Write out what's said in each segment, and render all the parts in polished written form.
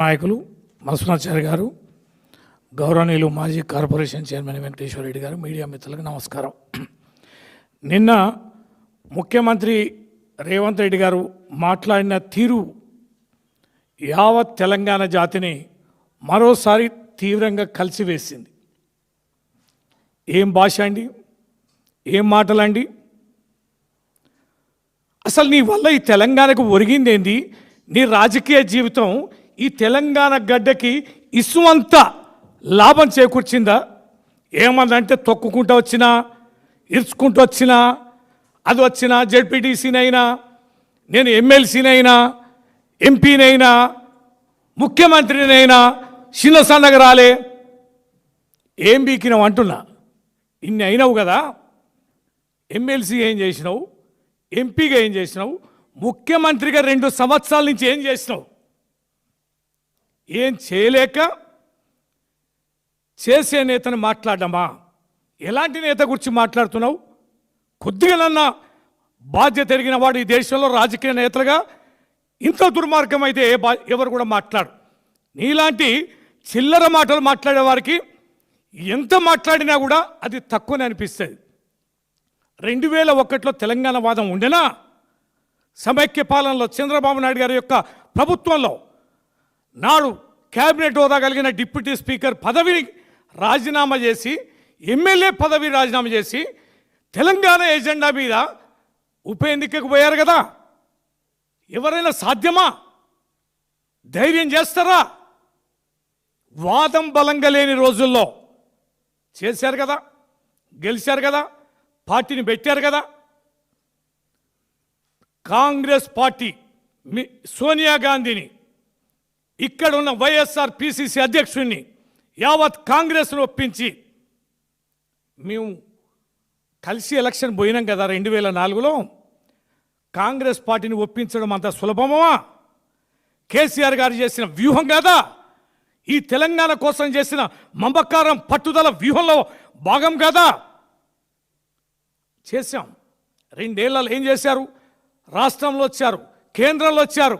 నాయకులు మల్సునాచారి గారు, గౌరవనీయులు మాజీ కార్పొరేషన్ చైర్మన్ వెంకటేశ్వర రెడ్డి గారు, మీడియా మిత్రులకు నమస్కారం. నిన్న ముఖ్యమంత్రి రేవంత్ రెడ్డి గారు మాట్లాడిన తీరు యావత్ తెలంగాణ జాతిని మరోసారి తీవ్రంగా కలిసివేసింది. ఏం భాష అండి, ఏం మాటలండి? అసలు నీ వల్ల ఈ తెలంగాణకు ఒరిగిందేంది? నీ రాజకీయ జీవితం ఈ తెలంగాణ గడ్డకి ఇసువంత లాభం చేకూర్చిందా? ఏమన్నంటే తొక్కుకుంటూ వచ్చినా, ఇరుచుకుంటూ వచ్చినా, అది వచ్చినా, జెడ్పీటీసీనైనా, నేను ఎమ్మెల్సీనైనా, ఎంపీనైనా, ముఖ్యమంత్రినైనా చిన్న సన్నగా రాలే. ఏం బీకినావు అంటున్నా. ఇన్ని అయినావు కదా, ఎమ్మెల్సీ ఏం చేసినావు, ఎంపీగా ఏం చేసినావు, ముఖ్యమంత్రిగా 2 సంవత్సరాల నుంచి ఏం చేసినావు? ఏం చేయలేక చేసే నేతను మాట్లాడమా? ఎలాంటి నేత గురించి మాట్లాడుతున్నావు? కొద్దిగానన్నా బాధ్యత ఎరిగిన వాడు ఈ దేశంలో రాజకీయ నేతలుగా ఇంత దుర్మార్గం అయితే ఎవరు కూడా మాట్లాడు. నీలాంటి చిల్లర మాటలు మాట్లాడే వారికి ఎంత మాట్లాడినా కూడా అది తక్కువనే అనిపిస్తుంది. 2001లో తెలంగాణ వాదం ఉండేనా? సమైక్య పాలనలో చంద్రబాబు నాయుడు గారి యొక్క ప్రభుత్వంలో నాడు క్యాబినెట్ హోదా కలిగిన డిప్యూటీ స్పీకర్ పదవిని రాజీనామా చేసి, ఎమ్మెల్యే పదవి రాజీనామా చేసి తెలంగాణ ఎజెండా మీద ఉప ఎన్నికకు పోయారు కదా. ఎవరైనా సాధ్యమా? ధైర్యం చేస్తారా? వాదం బలంగా లేని రోజుల్లో చేశారు కదా, గెలిచారు కదా, పార్టీని పెట్టారు కదా. కాంగ్రెస్ పార్టీ సోనియా గాంధీని, ఇక్కడ ఉన్న వైఎస్ఆర్ పిసిసి అధ్యక్షుడిని, యావత్ కాంగ్రెస్ను ఒప్పించి మేము కలిసి ఎలక్షన్ పోయినాం కదా 2004లో. కాంగ్రెస్ పార్టీని ఒప్పించడం అంత సులభమా? కేసీఆర్ గారు చేసిన వ్యూహం కదా. ఈ తెలంగాణ కోసం చేసిన మమకారం పట్టుదల వ్యూహంలో భాగం కదా. చేశాం. 2 ఏళ్లలో ఏం చేశారు? రాష్ట్రంలో వచ్చారు, కేంద్రంలో వచ్చారు.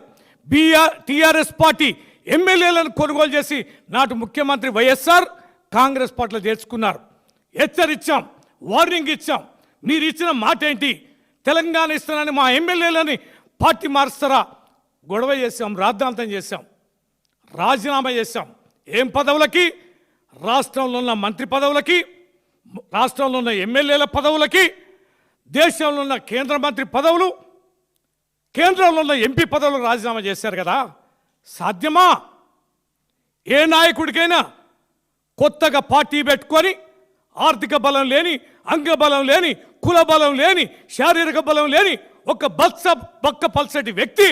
టీఆర్ఎస్ పార్టీ ఎమ్మెల్యేలను కొనుగోలు చేసి నాటి ముఖ్యమంత్రి వైఎస్ఆర్ కాంగ్రెస్ పార్టీలో చేర్చుకున్నారు. హెచ్చరించాం, వార్నింగ్ ఇచ్చాం. మీరు ఇచ్చిన మాట ఏంటి? తెలంగాణ ఇస్తానని మా ఎమ్మెల్యేలని పార్టీ మారుస్తారా? గొడవ చేశాం, రాద్ధాంతం చేశాం, రాజీనామా చేశాం. ఏం పదవులకి? రాష్ట్రంలో ఉన్న మంత్రి పదవులకి, రాష్ట్రంలో ఉన్న ఎమ్మెల్యేల పదవులకి, దేశంలో ఉన్న కేంద్ర మంత్రి పదవులు, కేంద్రంలో ఉన్న ఎంపీ పదవులు రాజీనామా చేశారు కదా. సాధ్యమా? ఏ నాయకుడికైనా కొత్తగా పార్టీ పెట్టుకొని ఆర్థిక బలం లేని, అంగబలం లేని, కుల బలం లేని, శారీరక బలం లేని ఒక బక్క పల్సటి వ్యక్తి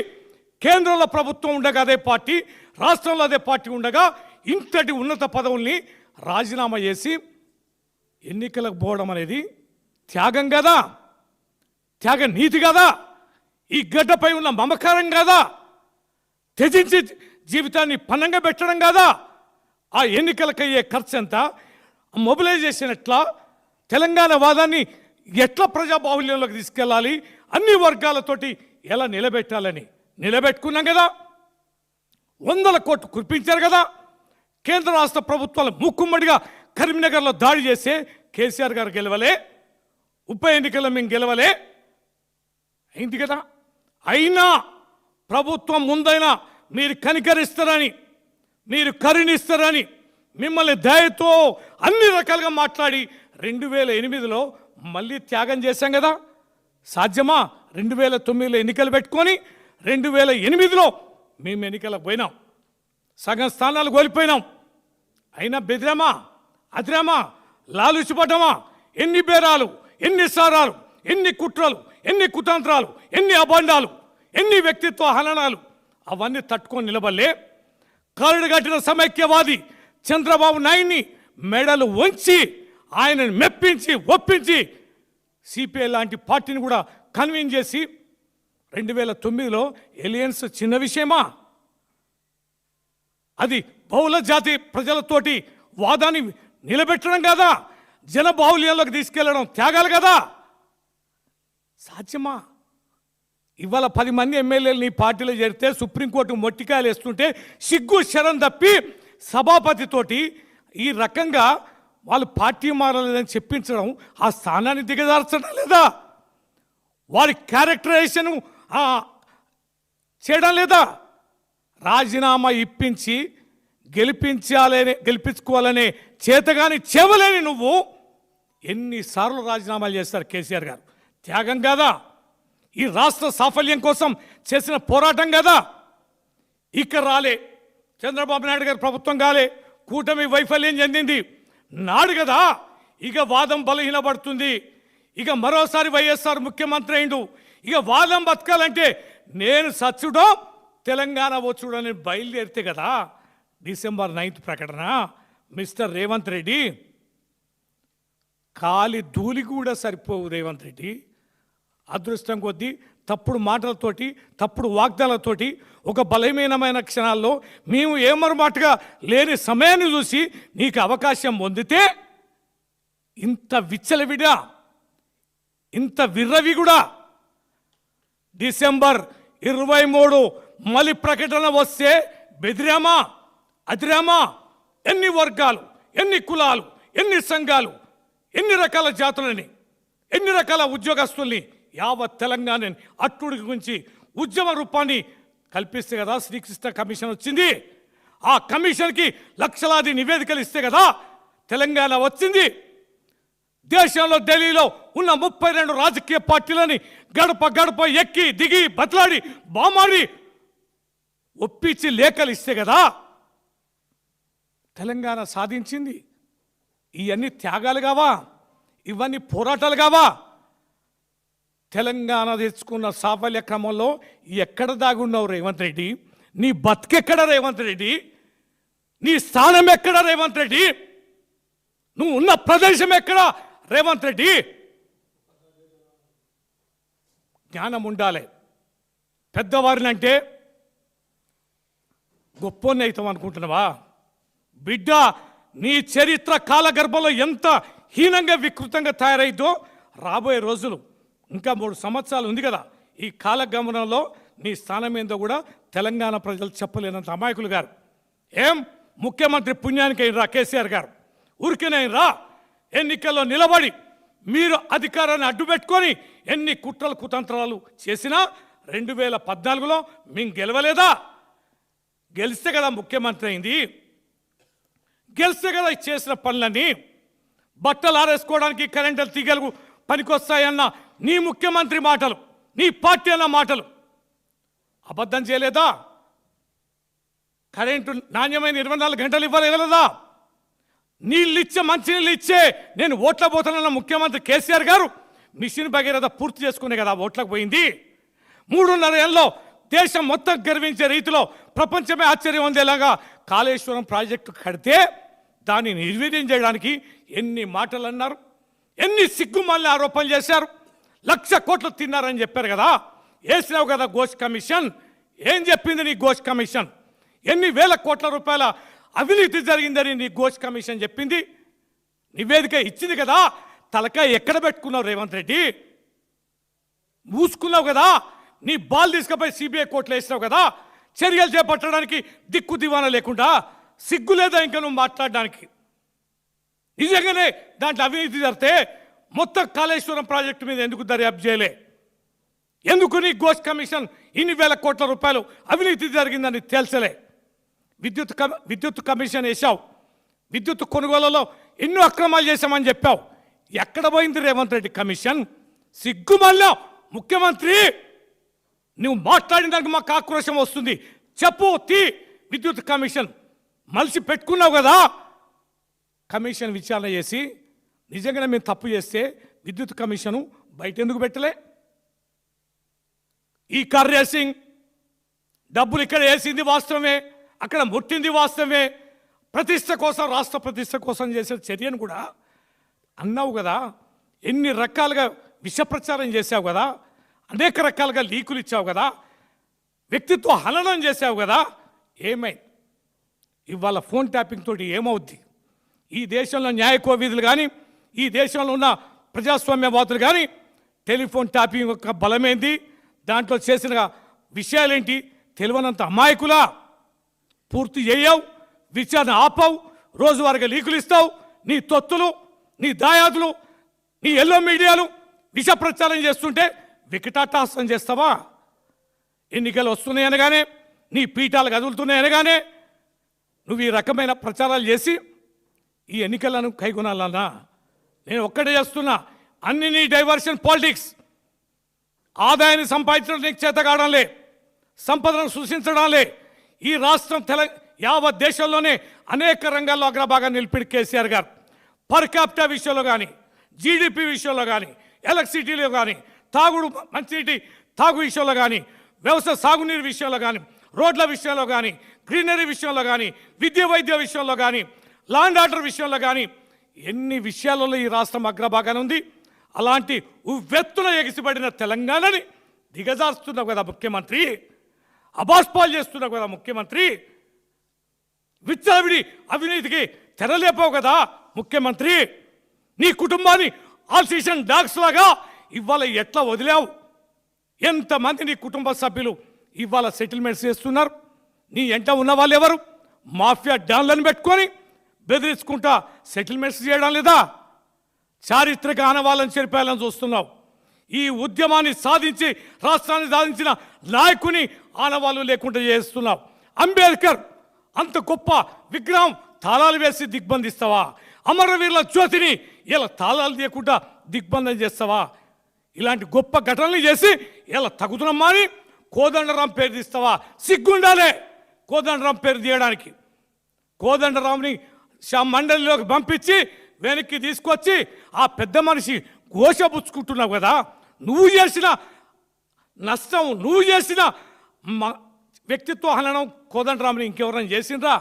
కేంద్రంలో ప్రభుత్వం ఉండగా అదే పార్టీ, రాష్ట్రంలో అదే పార్టీ ఉండగా ఇంతటి ఉన్నత పదవుల్ని రాజీనామా చేసి ఎన్నికలకు పోవడం అనేది త్యాగం కదా, త్యాగ నీతి కదా, ఈ గడ్డపై ఉన్న మమకారం కదా, త్యజించి జీవితాన్ని పన్నంగా పెట్టడం కదా. ఆ ఎన్నికలకు అయ్యే ఖర్చు ఎంత? మొబిలైజేషన్ ఎట్లా? తెలంగాణ వాదాన్ని ఎట్లా ప్రజాబాహుల్యంలోకి తీసుకెళ్ళాలి? అన్ని వర్గాలతోటి ఎలా నిలబెట్టాలని నిలబెట్టుకున్నాం కదా. 100 కోట్లు కురిపించారు కదా. కేంద్ర రాష్ట్ర ప్రభుత్వాలు మూకుమ్మడిగా కరీంనగర్లో దాడి చేస్తే కేసీఆర్ గారు గెలవలే, ఉప ఎన్నికల్లో మేము గెలవలే, అయింది కదా. అయినా ప్రభుత్వం ముందైనా మీరు కనికరిస్తారని, మీరు కరుణిస్తారని మిమ్మల్ని దయతో అన్ని రకాలుగా మాట్లాడి 2008లో మళ్ళీ త్యాగం చేశాం కదా. సాధ్యమా? 2009లో ఎన్నికలు పెట్టుకొని 2008లో మేము ఎన్నికలకు పోయినాం, సగం స్థానాలు కోల్పోయినాం. అయినా బెదిరామా, అదిరామా, లాలుచిపడ్డామా? ఎన్ని బేరాలు, ఎన్ని సారాలు, ఎన్ని కుట్రలు, ఎన్ని కుతంత్రాలు, ఎన్ని అబండాలు, ఎన్ని వ్యక్తిత్వ హననాలు, అవన్నీ తట్టుకొని నిలబడలే. కరడు కట్టిన సమైక్యవాది చంద్రబాబు నాయుడిని మెడలు వంచి ఆయనను మెప్పించి ఒప్పించి సిపిఐ లాంటి పార్టీని కూడా కన్విన్స్ చేసి 2009లో ఎలియన్స్ చిన్న విషయమా? అది బహుళ జాతి ప్రజలతోటి వాదాన్ని నిలబెట్టడం కదా, జనబాహుల్యంలోకి తీసుకెళ్లడం త్యాగాలు కదా. సాధ్యమా? ఇవాళ 10 మంది ఎమ్మెల్యేలు నీ పార్టీలో చేరితే సుప్రీంకోర్టు మొట్టికాయలు వేస్తుంటే సిగ్గు శరం తప్పి సభాపతితోటి ఈ రకంగా వాళ్ళు పార్టీ మారలేదని చెప్పించడం ఆ స్థానాన్ని దిగజార్చడం లేదా? వారి క్యారెక్టరైజేషన్ చేయడం లేదా? రాజీనామా ఇప్పించి గెలిపించుకోవాలనే చేతగాని చెవలేని నువ్వు ఎన్నిసార్లు రాజీనామాలు చేస్తారు కేసీఆర్ గారు? త్యాగం కాదా? ఈ రాష్ట్ర సాఫల్యం కోసం చేసిన పోరాటం కదా? ఇక రాలే చంద్రబాబు నాయుడు గారి ప్రభుత్వం కాలే, కూటమి వైఫల్యం చెందింది నాడు కదా ఇక వాదం బలహీనపడుతుంది. ఇక మరోసారి వైఎస్ఆర్ ముఖ్యమంత్రి అయిండు. ఇక వాదం బతకాలంటే నేను సచ్చుడో తెలంగాణ వచ్చుడని బయలుదేరితే కదా డిసెంబర్ 9th ప్రకటన. మిస్టర్ రేవంత్ రెడ్డి, కాలి ధూళి కూడా సరిపోవు రేవంత్ రెడ్డి. అదృష్టం కొద్దీ తప్పుడు మాటలతోటి తప్పుడు వాగ్దానాలతోటి ఒక బలహీనమైన క్షణాల్లో మేము ఏమరమాటుగా లేని సమయాన్ని చూసి నీకు అవకాశం పొందితే ఇంత విచ్చలవిడా ఇంత విర్రవి కూడా డిసెంబర్ 23 మళ్ళీ ప్రకటన వస్తే బెదిరామా అదిరామా? ఎన్ని వర్గాలు, ఎన్ని కులాలు, ఎన్ని సంఘాలు, ఎన్ని రకాల జాతులని, ఎన్ని రకాల ఉద్యోగస్తుల్ని యావత్ తెలంగాణని అట్టుడికి గురించి ఉద్యమ రూపాన్ని కల్పిస్తే కదా శ్రీకృష్ణ కమిషన్ వచ్చింది. ఆ కమిషన్కి లక్షలాది నివేదికలు ఇస్తే కదా తెలంగాణ వచ్చింది. దేశంలో ఢిల్లీలో ఉన్న 32 రాజకీయ పార్టీలని గడప గడప ఎక్కి దిగి బతలాడి బామాడి ఒప్పించి లేఖలు ఇస్తే కదా తెలంగాణ సాధించింది. ఇవన్నీ త్యాగాలు కావా? ఇవన్నీ పోరాటాలు కావా? తెలంగాణ తెచ్చుకున్న సాఫల్య క్రమంలో ఎక్కడ దాగున్నావు రేవంత్ రెడ్డి? నీ బతికెక్కడ రేవంత్ రెడ్డి? నీ స్థానం ఎక్కడ రేవంత్ రెడ్డి? నువ్వు ఉన్న ప్రదేశం ఎక్కడ రేవంత్ రెడ్డి? జ్ఞానం ఉండాలి. పెద్దవారిని అంటే గొప్పని అవుతాం అనుకుంటున్నావా? బిడ్డ, నీ చరిత్ర కాలగర్భంలో ఎంత హీనంగా వికృతంగా తయారైందో రాబోయే రోజులు ఇంకా 3 సంవత్సరాలు ఉంది కదా, ఈ కాలగమనంలో నీ స్థానం ఏందో కూడా తెలంగాణ ప్రజలు చెప్పలేనంత అమాయకులు గారు. ఏం ముఖ్యమంత్రి పుణ్యానికి అయినరా కేసీఆర్ గారు? ఊరికేనైనరా? ఎన్నికల్లో నిలబడి మీరు అధికారాన్ని అడ్డుపెట్టుకొని ఎన్ని కుట్రలు కుతంత్రాలు చేసినా 2014లో మేము గెలవలేదా? గెలిస్తే కదా ముఖ్యమంత్రి అయింది. గెలిస్తే కదా చేసిన పనులన్నీ. బట్టలు ఆరేసుకోవడానికి కరెంటు తీగలు పనికొస్తాయన్న నీ ముఖ్యమంత్రి మాటలు, నీ పార్టీ అన్న మాటలు అబద్ధం చేయలేదా? కరెంటు నాణ్యమైన 24 గంటలు ఇవ్వలేదా? నీళ్ళు ఇచ్చే మంచినీళ్ళు ఇచ్చే నేను ఓట్ల పోతానన్న ముఖ్యమంత్రి కేసీఆర్ గారు మిషన్ భగీరథ పూర్తి చేసుకునే కదా ఓట్లకు పోయింది. 3.5 ఏళ్ళలో దేశం మొత్తం గర్వించే రీతిలో ప్రపంచమే ఆశ్చర్యం పొందేలాగా కాళేశ్వరం ప్రాజెక్టు కడితే దాన్ని నిర్వీర్యం చేయడానికి ఎన్ని మాటలు అన్నారు, ఎన్ని సిగ్గుమాలిన ఆరోపణలు చేశారు. 1,00,000 కోట్లు తిన్నారని చెప్పారు కదా, వేసినావు కదా ఘోష్ కమిషన్. ఏం చెప్పింది నీ ఘోష్ కమిషన్? ఎన్ని వేల కోట్ల రూపాయల అవినీతి జరిగిందని నీ ఘోష్ కమిషన్ చెప్పింది. నివేదిక ఇచ్చింది కదా, తలకాయ ఎక్కడ పెట్టుకున్నావు రేవంత్ రెడ్డి? మూసుకున్నావు కదా, నీ బాల్ తీసుకుపోయి సిబిఐ కోర్టులో వేసినావు కదా, చర్యలు చేపట్టడానికి దిక్కు దివానా లేకుండా. సిగ్గు లేదా ఇంకా నువ్వు మాట్లాడడానికి? నిజంగానే దాంట్లో అవినీతి జరిగితే మొత్తం కాళేశ్వరం ప్రాజెక్టు మీద ఎందుకు దర్యాప్తు చేయలే? ఎందుకు నీ ఘోష్ కమిషన్ ఇన్ని వేల కోట్ల రూపాయలు అవినీతి జరిగిందని తేల్చలే? విద్యుత్ కమిషన్ వేసావు, విద్యుత్ కొనుగోలులో ఎన్నో అక్రమాలు చేశామని చెప్పావు. ఎక్కడ పోయింది రేవంత్ రెడ్డి కమిషన్? సిగ్గు మళ్ళా ముఖ్యమంత్రి, నువ్వు మాట్లాడిన దానికి మాకు ఆక్రోశం వస్తుంది. చెప్పు తీ. విద్యుత్ కమిషన్ మలిసి పెట్టుకున్నావు కదా, కమిషన్ విచారణ చేసి నిజంగానే మేము తప్పు చేస్తే విద్యుత్ కమిషను బయట ఎందుకు పెట్టలే? ఈ కార్ రేసింగ్ డబ్బులు ఇక్కడ వేసింది వాస్తవమే, అక్కడ ముట్టింది వాస్తవమే. ప్రతిష్ట కోసం, రాష్ట్ర ప్రతిష్ట కోసం చేసే చర్యను కూడా అన్నావు కదా. ఎన్ని రకాలుగా విష ప్రచారం చేశావు కదా, అనేక రకాలుగా లీకులు ఇచ్చావు కదా, వ్యక్తిత్వ హననం చేశావు కదా. ఏమైంది? ఇవాళ ఫోన్ ట్యాపింగ్ తోటి ఏమవుద్ది? ఈ దేశంలో న్యాయ కోవిధులు కానీ, ఈ దేశంలో ఉన్న ప్రజాస్వామ్యవాదులు కానీ టెలిఫోన్ ట్యాపింగ్ యొక్క బలమేంది, దాంట్లో చేసిన విషయాలేంటి? తెలియనంత అమాయకులా? పూర్తి చేయవు, విచారణ ఆపవు, రోజువారీగా లీకులు ఇస్తావు, నీ తొత్తులు, నీ దాయాదులు, నీ ఎల్లో మీడియాలు విష ప్రచారం చేస్తుంటే వికటాటాసం చేస్తావా? ఎన్నికలు వస్తున్నాయనగానే, నీ పీఠాలు కదులుతున్నాయనగానే నువ్వు ఈ రకమైన ప్రచారాలు చేసి ఈ ఎన్నికలను కైగొనాలన్నా? నేను ఒక్కటే చేస్తున్నా, అన్ని నీ డైవర్షన్ పాలిటిక్స్. ఆదాయాన్ని సంపాదించడం నీకు చేత కావడంలే, సంపదను సృష్టించడంలే. ఈ రాష్ట్రం యావత్ దేశంలోనే అనేక రంగాల్లో అగ్రభాగాన్ని నిలిపిన కేసీఆర్ గారు. పర్ క్యాపిటా విషయంలో కానీ, జీడిపి విషయంలో కానీ, ఎలక్ట్రిసిటీలో కానీ, తాగుడు మంచినీటి తాగు విషయంలో కానీ, వ్యవసాయ సాగునీరు విషయంలో కానీ, రోడ్ల విషయంలో కానీ, గ్రీనరీ విషయంలో కానీ, విద్య వైద్య విషయంలో కానీ, లా అండ్ ఆర్డర్ విషయంలో కానీ, ఎన్ని విషయాలలో ఈ రాష్ట్రం అగ్రభాగాన ఉంది. అలాంటి ఉవ్వెత్తున ఎగిసిపడిన తెలంగాణని దిగజారుస్తున్నావు కదా ముఖ్యమంత్రి, అబాస్పాలు చేస్తున్నావు కదా ముఖ్యమంత్రి, విచ్చలవిడి అవినీతికి తెరలేపావు కదా ముఖ్యమంత్రి. నీ కుటుంబాన్ని ఆల్సీషన్ డాగ్స్ లాగా ఇవాళ ఎట్లా వదిలావు? ఎంతమంది నీ కుటుంబ సభ్యులు ఇవాళ సెటిల్మెంట్స్ చేస్తున్నారు? నీ ఎంట ఉన్న వాళ్ళు ఎవరు? మాఫియా డాన్లను పెట్టుకొని బెదిరించుకుంటా సెటిల్మెంట్స్ చేయడం లేదా? చారిత్రక ఆనవాళ్ళని చెరిపేయాలని చూస్తున్నావు. ఈ ఉద్యమాన్ని సాధించి రాష్ట్రాన్ని సాధించిన నాయకుని ఆనవాళ్ళు లేకుండా చేస్తున్నావు. అంబేద్కర్ అంత గొప్ప విగ్రహం తాళాలు వేసి దిగ్బంధిస్తావా? అమరవీరుల జ్యోతిని ఇలా తాళాలు తీయకుండా దిగ్బంధం చేస్తావా? ఇలాంటి గొప్ప ఘటనలు చేసి ఇలా తగుతున్నమ్మా అని కోదండరాం పేరు తీస్తావా? సిగ్గుండాలే కోదండరాం పేరు తీయడానికి. కోదండరాంని మండలిలోకి పంపించి వెనక్కి తీసుకొచ్చి ఆ పెద్ద మనిషి ఘోషపుచ్చుకుంటున్నావు కదా. నువ్వు చేసిన నష్టం, నువ్వు చేసిన వ్యక్తిత్వ హననం కోదండరాంని ఇంకెవరైనా చేసిండ్రా?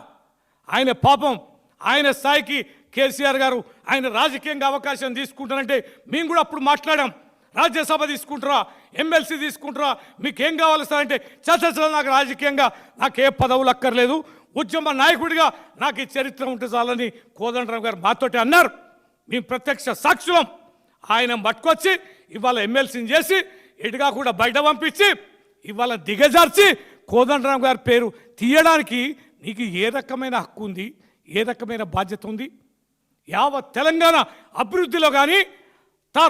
ఆయన పాపం, ఆయన స్థాయికి కేసీఆర్ గారు ఆయన రాజకీయంగా అవకాశం తీసుకుంటారంటే మేము కూడా అప్పుడు మాట్లాడాం. రాజ్యసభ తీసుకుంటారా, ఎమ్మెల్సీ తీసుకుంటారా, మీకేం కావాలి సార్ అంటే, చర్చలో నాకు రాజకీయంగా నాకే పదవులు అక్కర్లేదు, ఉద్యమ నాయకుడిగా నాకు ఈ చరిత్ర ఉంటే చాలని కోదండరాం గారు మాతోటి అన్నారు. మేము ప్రత్యక్ష సాక్షులం. ఆయన పట్టుకొచ్చి ఇవాళ ఎమ్మెల్సీని చేసి ఎటుగా కూడా బయట పంపించి ఇవాళ దిగజార్చి కోదండరాం గారి పేరు తీయడానికి నీకు ఏ రకమైన హక్కు ఉంది? ఏ రకమైన బాధ్యత ఉంది? యావత్ తెలంగాణ అభివృద్ధిలో కానీ,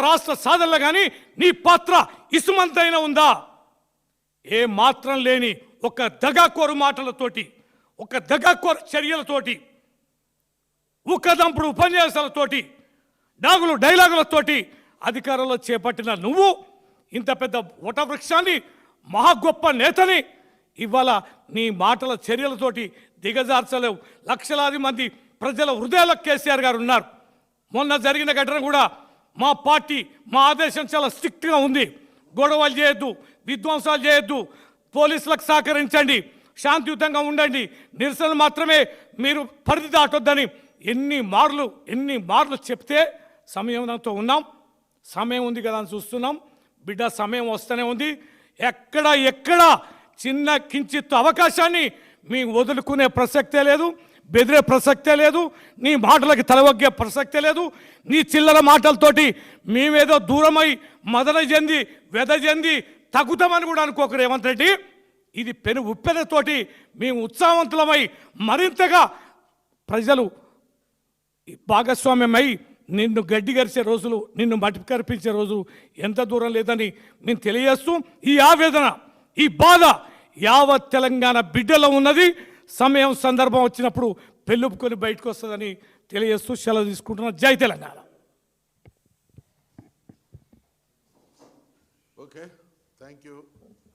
రాష్ట్ర సాధనలో కానీ నీ పాత్ర ఇసుమంతైనా ఉందా? ఏ మాత్రం లేని ఒక దగాకోరు మాటలతోటి, ఒక దగాకోరు చర్యలతోటి, దంపుడు ఉపన్యాసాలతోటి, డైలాగులతోటి అధికారంలో చేపట్టిన నువ్వు ఇంత పెద్ద వటవృక్షాన్ని, మహా గొప్ప నేతని ఇవాళ నీ మాటల చర్యలతోటి దిగజార్చలేవు. లక్షలాది మంది ప్రజల హృదయాలకు కేసీఆర్ గారు ఉన్నారు. మొన్న జరిగిన ఘటన కూడా మా పార్టీ, మా ఆదేశం చాలా స్ట్రిక్ట్గా ఉంది. గొడవలు చేయొద్దు, విధ్వంసాలు చేయొద్దు, పోలీసులకు సహకరించండి, శాంతియుతంగా ఉండండి, నిరసనలు మాత్రమే మీరు పరిధి దాటొద్దని ఎన్ని మార్లు చెప్తే సమయంతో ఉన్నాం. సమయం ఉంది కదా అని చూస్తున్నాం. బిడ్డ సమయం వస్తూనే ఉంది. ఎక్కడ చిన్న కించిత్ అవకాశాన్ని మేము వదులుకునే ప్రసక్తే లేదు, బెదిరే ప్రసక్తే లేదు, నీ మాటలకి తలవగ్గే ప్రసక్తే లేదు. నీ చిల్లర మాటలతోటి మేమేదో దూరమై మదన చెంది వెదజంది తగ్గుతామని కూడా అనుకోక రేవంత్ రెడ్డి. ఇది పెను ఉప్పెనతోటి మేము ఉత్సాహవంతులమై మరింతగా ప్రజలు భాగస్వామ్యమై నిన్ను గడ్డి గరిచే రోజులు, నిన్ను మట్టి కరిపించే రోజులు ఎంత దూరం లేదని మేము తెలియజేస్తూ, ఈ ఆవేదన, ఈ బాధ యావత్ తెలంగాణ బిడ్డలో ఉన్నది. సమయం సందర్భం వచ్చినప్పుడు పెళ్ళుపుకొని బయటకు వస్తుందని తెలియజేస్తూ సెలవు తీసుకుంటున్నాం. జై తెలంగాణ. Okay, thank you.